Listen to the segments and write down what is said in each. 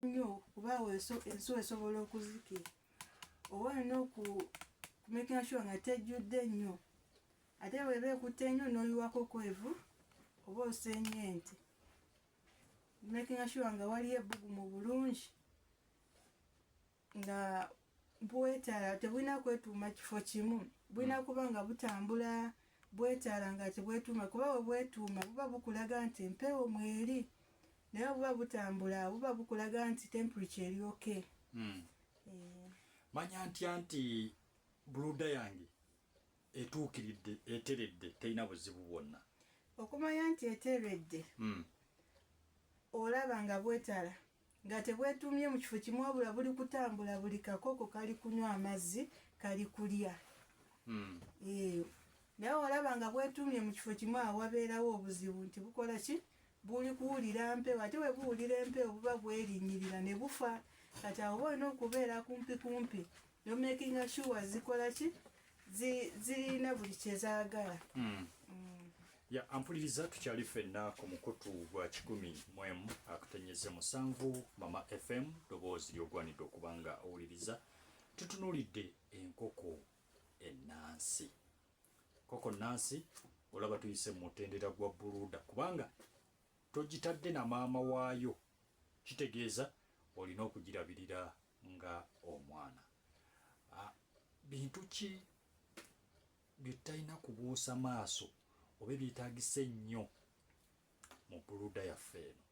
nnyo kuba ensuwa esobola okuzikira oba olina okumakinga sure nga tejjudde nnyo ate bweba ekutte nnyo n'oyiwako kwevu oba osenye ente makinga sure nga waliyo ebbugumu bulungi nga bwetaala tebulina kwetuuma kifo kimu bulina kuba nga butambula bwetaala nga tebwetuuma kuba bwe bwetuuma buba bukulaga nti empewo mweri naye buba butambula buba bukulaga nti temperature eri okay. Manya ntya nti buluda yange etuukiridde eteredde terina buzibu bwonna? Okumanya nti eteredde olaba nga bwetaala nga tebwetuumye mu kifo kimu wabula buli kutambula buli kakooko kali kunywa amazzi kali kulya. Naye olaba nga bwetuumye mu kifo kimu awo wabeerawo obuzibu nti bukola ki buli kuwulira mpewo ate bwe buwulira empewo buba bwerinnyirira ne bufa kati awo oba olina okubeera kumpi nomakinga sure zikola ki zirina buli kyezaagala. Ya ampuliriza tukyali ffenna ku mukutu gwa 10.7 Mama FM ddoboozi ly'ogwanidde okuba nga owuliriza. Tutunuulidde enkoko ennansi. Koko nnansi olaba tuyise mu mutendera gwa buluda kubanga togitadde na maama waayo kitegeeza olina okugirabirira nga omwana. Bintu ki byetalina kubuusa maaso oba byetaagisa ennyo mu buluda yaffe eno?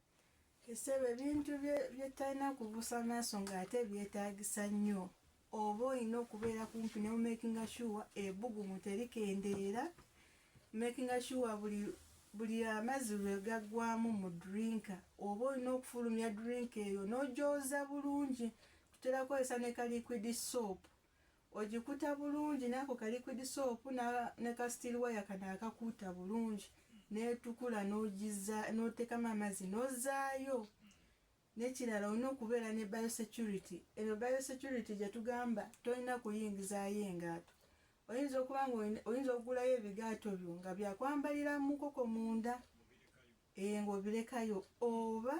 Esebe ebintu byetalina kubuusa maaso ng'ate byetaagisa nnyo oba olina okubeera kumpi ne makinga sure ebbugumu terikendeera makinga sure buli amazzi lwe gaggwamu mu drinka oba olina okufulumya drink eyo n'ogyoza bulungi tutera kukozesa ne ka liquid soap ogikuta bulungi n'ako ka liquid soap ne ka steel wire kano akakuuta bulungi n'etukula n'oteekamu amazzi n'ozaayo. N'ekirala olina okubeera ne biosecurity. Eyo biosecurity gye tugamba tolina kuyingizaayo engaato. Oyinza okuba nga oyinza okugulayo ebigaato byo nga byakwambalira mu nkoko munda ng'obirekayo oba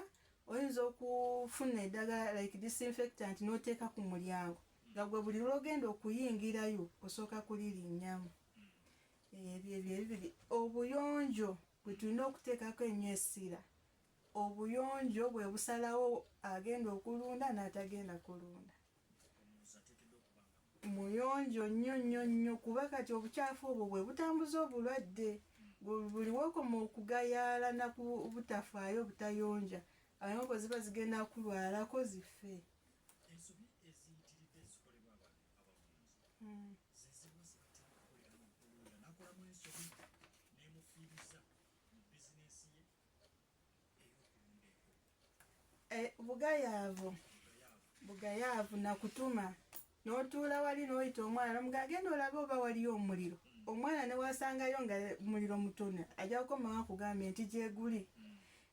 oyinza okufuna eddagala like disinfectant n'oteeka ku mulyango nga gwe buli lw'ogenda okuyingirayo osooka kulirinnyamu. Ebyo ebibiri. Obuyonjo bwe tulina okuteekako ennyo essira. Obuyonjo bwe busalawo agenda okulunda n'atagenda kulunda. Muyonjo nnyo kuba kati obukyafu obwo bwe butambuza obulwadde buli wokoma okugayaala na butafaayo butayonja enkoko ziba zigenda kulwalako zife. Ensobi eziyitiridde zikolebwa abulunzi zezibwa zitera nakolamu ensobi nemufiiriza mu bizinesi ye ey'okulunda bugayaavu nakutuma n'otuula wali n'oyita omwana n'omugamba genda olabe oba waliyo omuliro. Omwana ne wasangayo nga muliro mutono ajja kukomawo akugambye nti gyeguli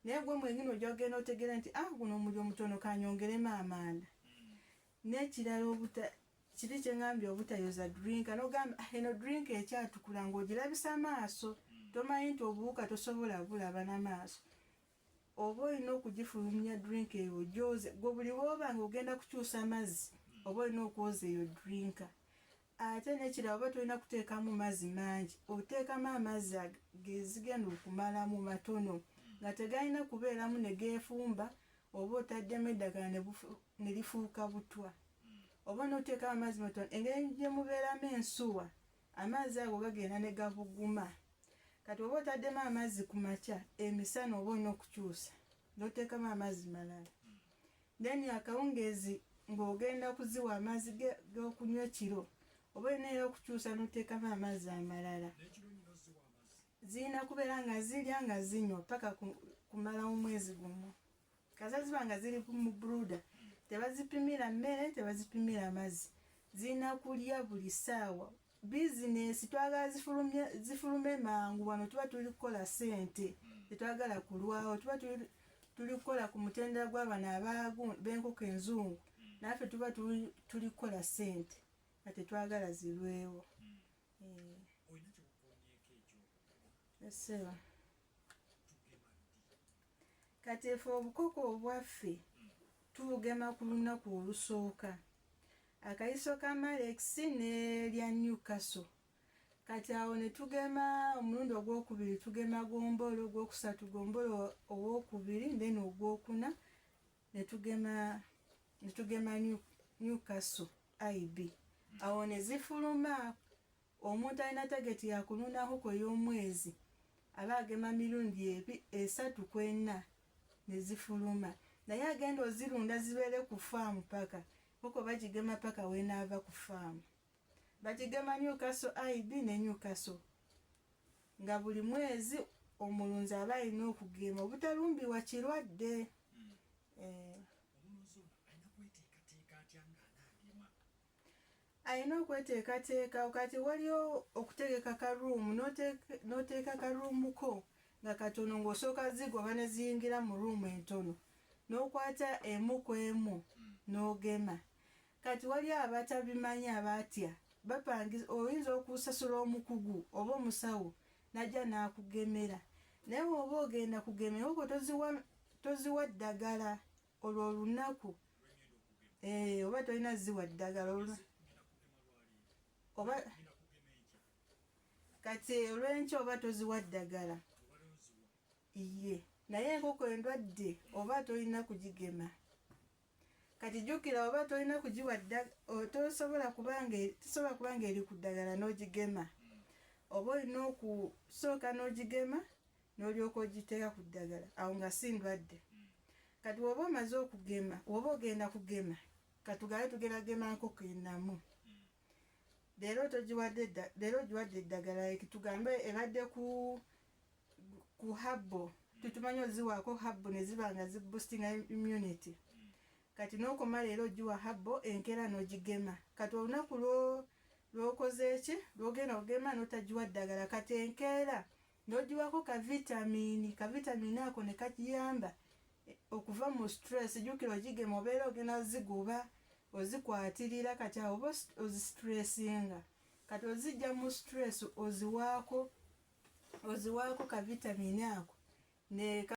naye gwe mwenyini ojja kugenda otegeera nti guno omuliro mutono kanyongeremu amanda. N'ekirala kiri kye ngambye obutayoza drinka n'ogamba eno drinka ekyatukula ng'ogirabisa maaso tomanyi nti obuwuka tosobola bulaba n'amaaso. Oba olina okugifulumya drinka eyo ogyoze gwe buli bw'oba nga ogenda kukyusa mazzi oba olina okwoza eyo drinka. Ate n'ekirala oba tolina kuteekamu mazzi mangi oteekamu amazzi gezigenda okumalamu matono nga tegalina kubeeramu ne geefumba oba otaddemu eddagala ne lifuuka butwa. Oba n'oteekamu amazzi matono engeri gye mubeeramu ensuwa amazzi ago gagenda ne gabuguma. Kati oba otaddemu amazzi ku makya emisana oba olina okukyusa n'oteekamu amazzi malala. Then akawungeezi ng'ogenda kuziwa amazzi g'okunywa ekiro oba olina era okukyusa n'oteekamu amazzi amalala. Zirina kubeera nga zirya nga zinywa paka kumala mu mwezi gumu. Kasa ziba nga ziri mu buluda tebazipimira mmere tebazipimira mazzi zirina kulya buli ssaawa. Bizinesi twagala zifulume mangu wano tuba tuli kukola ssente tetwagala kulwawo tuba tuli kukola ku mutendera gw'abano b'enkoko enzungu naffe tuba tuli kukola ssente nga tetwagala zirwewo. Kati efe obukoko obwaffe tubugema ku lunaku olusooka. Akayiso ka Malex n'erya Newcastle. Kati awo ne tugema omulundi ogwokubiri tugema Gombolo, ogwokusatu Gombolo owokubiri, then ogwokuna ne tugema Newcastle IB. Awo ne zifuluma. Omuntu alina tageti ya kulundaho kw'ey'omwezi aba agema mirundi 3 ku 4 ne zifuluma. Naye agenda ozirunda zibeere ku faamu paka kuko bagigema paka weenaava ku faamu. Bagigema Newcastle IB ne Newcastle nga buli mwezi omulunzi aba alina okugema obutalumbiwa kirwadde. Alina okweteekateeka. Kati waliyo okutegeka ka ruumu n'oteeka ka ruumu ko nga katono ng'osooka zigoba ne ziyingira mu ruumu entono n'okwata emu ku emu n'ogema. Kati waliyo abatabimanyi abatya bapangiza, oyinza okusasula omukugu oba omusawo najja n'akugemera. Naye bw'oba ogenda kugemera okwo toziwa ddagala olwo olunaku. Oba tolina ziwa ddagala oba kati olw'enkya oba toziwa ddagala. Iye, naye enkoko endwadde oba tolina kugigema. Kati jjukira oba tolina kugiwa ddagala, tosobola kubanga eri ku ddagala n'ogigema. Oba olina okusooka n'ogigema n'olyoka ogiteeka ku ddagala, awo nga si ndwadde. Kati woba omaze okugema, woba ogenda kugema, katugabe tugenda kugema nkoko ennamu. Leero ogiwadde eddagala, tugambe ebadde ku habbo. Tutumanyi oziwaako habbo ne ziba nga ziboostinga immunity. Kati n'okoma leero ogiwa habbo, enkeera n'ogigema. Kati olunaku lw'okoze eki, lw'ogenda okugema n'otagiwa ddagala, kati enkeera n'ogiwako ka vitamiini. Ka vitamiini ako ne kagiyamba okuva mu stress. Jjukira ogigema obeera ogenda zigoba ozikwatirira, kati awo oba ozistressinga. Kati ozijja mu stress oziwaako ka vitamiini ako ne